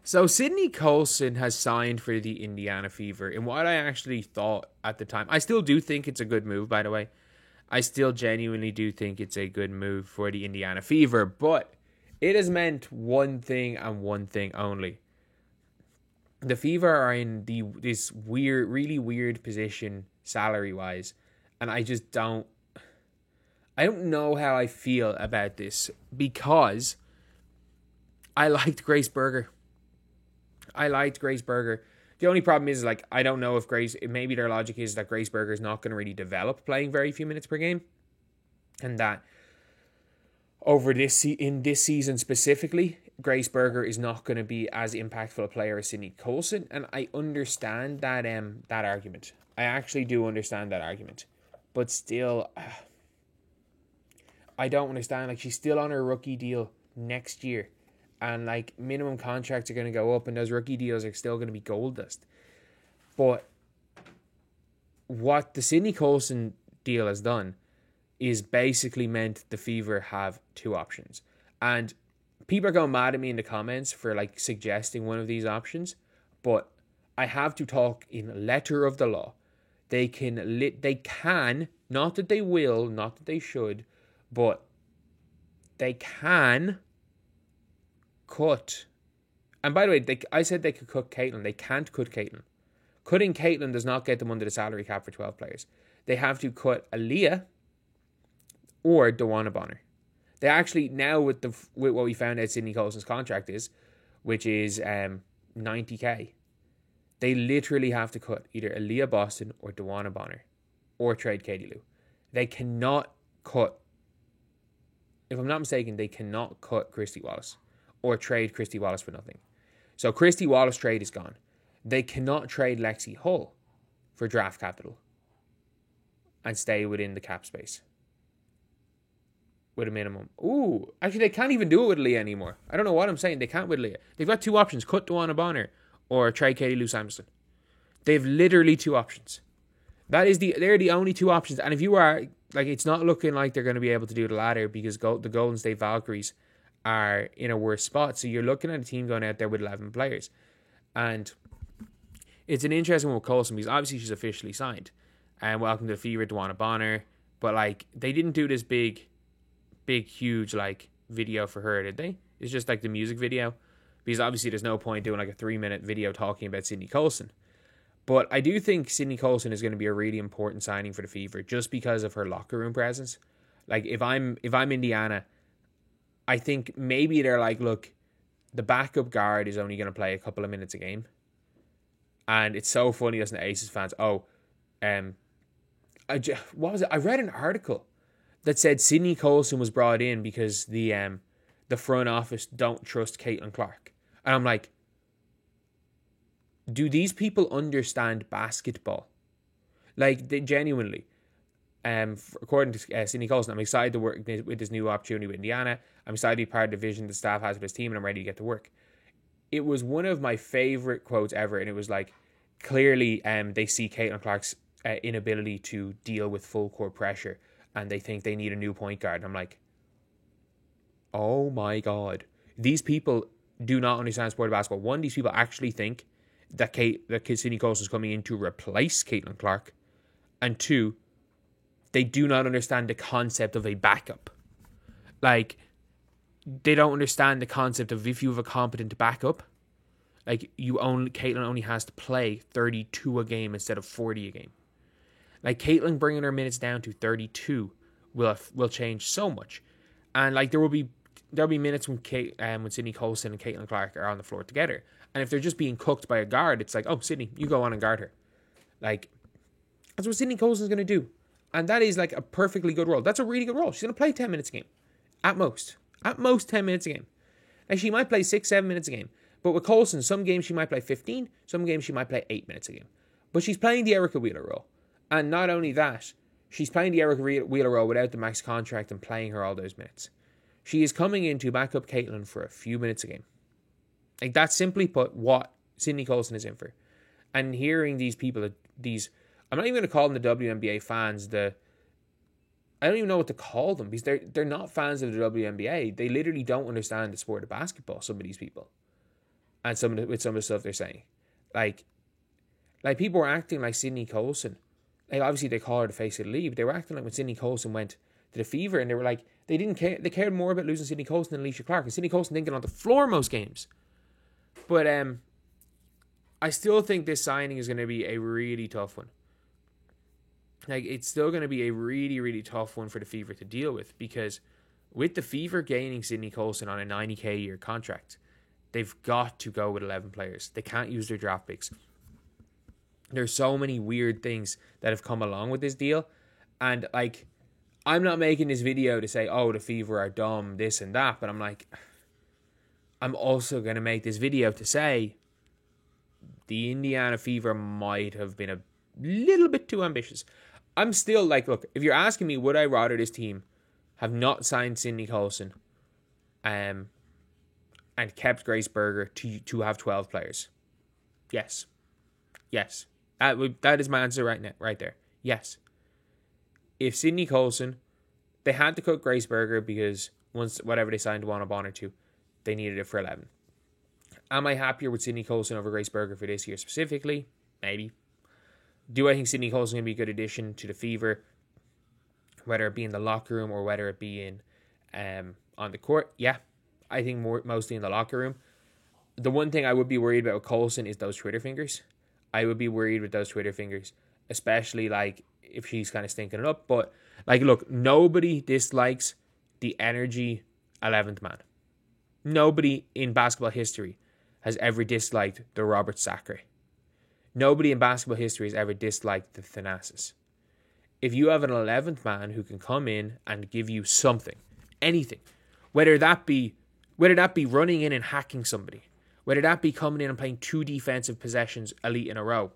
So Sydney Colson has signed for the Indiana Fever in what I actually thought at the time. I still do think it's a good move, by the way. I still genuinely do think it's a good move for the Indiana Fever, but it has meant one thing and one thing only. The Fever are in this weird, really weird position salary wise, and I don't know how I feel about this because I liked Grace Berger. I liked Grace Berger. The only problem is, like, I don't know if maybe their logic is that Grace Berger is not going to really develop playing very few minutes per game, and that in this season specifically, Grace Berger is not going to be as impactful a player as Sydney Colson, and I understand that argument. I actually do understand that argument, but still, I don't understand. Like, she's still on her rookie deal next year, and like minimum contracts are going to go up, and those rookie deals are still going to be gold dust. But what the Sydney Colson deal has done is basically meant the Fever have two options. And people are going mad at me in the comments for like suggesting one of these options, but I have to talk in letter of the law. They can, not that they will, not that they should, but they can cut. And by the way, I said they could cut Caitlin. They can't cut Caitlin. Cutting Caitlin does not get them under the salary cap for 12 players. They have to cut Aaliyah or DeWanna Bonner. They actually, now with what we found out Sydney Colson's contract is, which is $90,000, they literally have to cut either Aaliyah Boston or DeWanna Bonner or trade Katie Lou. They cannot cut, if I'm not mistaken, they cannot cut Christy Wallace or trade Christy Wallace for nothing. So Christy Wallace trade is gone. They cannot trade Lexi Hull for draft capital and stay within the cap space with a minimum. Ooh, actually they can't even do it with Leah anymore. I don't know what I'm saying. They can't with Leah. They've got two options: cut DeWanna Bonner or trade Katie Lou Samuelson. They've literally two options. They're the only two options. And if you are like, it's not looking like they're going to be able to do the latter because the Golden State Valkyries are in a worse spot. So you're looking at a team going out there with 11 players, and it's an interesting one with Colson because obviously she's officially signed. And welcome to the Fever, DeWanna Bonner. But like, they didn't do this big, huge like video for her, did they? It's just like the music video, because obviously there's no point doing like a 3-minute video talking about Sydney Colson. But I do think Sydney Colson is going to be a really important signing for the Fever just because of her locker room presence. Like, if I'm Indiana, I think maybe they're like, look, the backup guard is only going to play a couple of minutes a game. And it's so funny as an Aces fans. What was it? I read an article that said Sydney Colson was brought in because the front office don't trust Caitlin Clark. And I'm like, do these people understand basketball? Like, they genuinely. According to Sydney Colson, I'm excited to work with this new opportunity with Indiana. I'm excited to be part of the vision the staff has with his team, and I'm ready to get to work. It was one of my favorite quotes ever, and it was like, clearly they see Caitlin Clark's inability to deal with full court pressure, and they think they need a new point guard. And I'm like, oh my God. These people do not understand sport of basketball. One, these people actually think that Sydney Colson is coming in to replace Caitlin Clark. And two, they do not understand the concept of a backup. Like, they don't understand the concept of if you have a competent backup, like, Caitlin only has to play 32 a game instead of 40 a game. Like, Caitlin bringing her minutes down to 32 will change so much. And like, there'll be minutes when Sydney Colson and Caitlin Clark are on the floor together. And if they're just being cooked by a guard, it's like, oh, Sydney, you go on and guard her. Like, that's what Sydney Colson's going to do. And that is like a perfectly good role. That's a really good role. She's going to play 10 minutes a game. At most. At most 10 minutes a game. Now, she might play 6-7 minutes a game. But with Colson, some games she might play 15. Some games she might play 8 minutes a game. But she's playing the Erica Wheeler role. And not only that, she's playing the Erica Wheeler role without the max contract and playing her all those minutes. She is coming in to back up Caitlin for a few minutes a game. Like, that's simply put what Sydney Colson is in for. And hearing these people, I'm not even going to call them the WNBA fans. I don't even know what to call them, because they're not fans of the WNBA. They literally don't understand the sport of basketball, some of these people. and with some of the stuff they're saying. Like people were acting like Sydney Coulson. Like, obviously they call her the face of the league, but they were acting like when Sydney Coulson went to the Fever, and they were like, they didn't care. They cared more about losing Sydney Coulson than Alicia Clark, and Sydney Coulson didn't get on the floor most games. But I still think this signing is going to be a really tough one. Like, it's still going to be a really, really tough one for the Fever to deal with, because with the Fever gaining Sydney Coulson on a 90k a year contract, they've got to go with 11 players. They can't use their draft picks. There's so many weird things that have come along with this deal. And, like, I'm not making this video to say, oh, the Fever are dumb, this and that. But I'm like, I'm also going to make this video to say the Indiana Fever might have been a little bit too ambitious. I'm still like, look, if you're asking me, would I rather this team have not signed Sydney Coulson and kept Grace Berger to have 12 players? Yes. Yes. That is my answer right there. Yes. If Sydney Coulson, they had to cut Grace Berger because once whatever they signed Juana Bonner to, they needed it for 11. Am I happier with Sydney Coulson over Grace Berger for this year specifically? Maybe. Do I think Sydney Coulson can be a good addition to the Fever, whether it be in the locker room or whether it be in on the court? Yeah, I think mostly in the locker room. The one thing I would be worried about with Coulson is those Twitter fingers. I would be worried with those Twitter fingers, especially like if she's kind of stinking it up. But like, look, nobody dislikes the energy 11th man. Nobody in basketball history has ever disliked the Robert Sacre. Nobody in basketball history has ever disliked the Thanasis. If you have an 11th man who can come in and give you something, anything, whether that be running in and hacking somebody, whether that be coming in and playing 2 defensive possessions elite in a row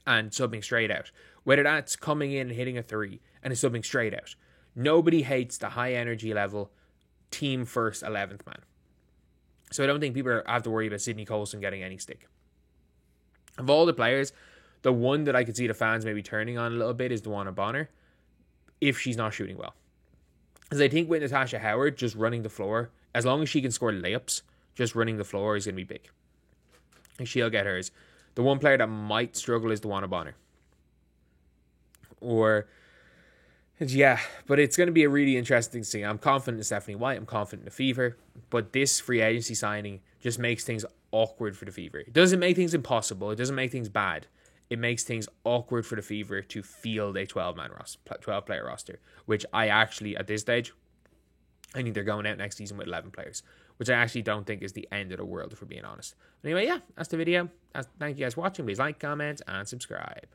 and subbing straight out, whether that's coming in and hitting a 3 and subbing straight out. Nobody hates the high energy level team first 11th man. So I don't think people have to worry about Sydney Coulson getting any stick. Of all the players, the one that I could see the fans maybe turning on a little bit is Juana Bonner, if she's not shooting well. Because I think with Natasha Howard just running the floor, as long as she can score layups, just running the floor is going to be big. And she'll get hers. The one player that might struggle is Juana Bonner. But it's going to be a really interesting thing. I'm confident in Stephanie White. I'm confident in the Fever. But this free agency signing just makes things awkward for the Fever. It doesn't make things impossible. It doesn't make things bad. It makes things awkward for the Fever to field a 12-player roster, which I actually, at this stage, I think they're going out next season with 11 players, which I actually don't think is the end of the world, if we're being honest. Anyway, yeah, that's the video. Thank you guys for watching. Please like, comment, and subscribe.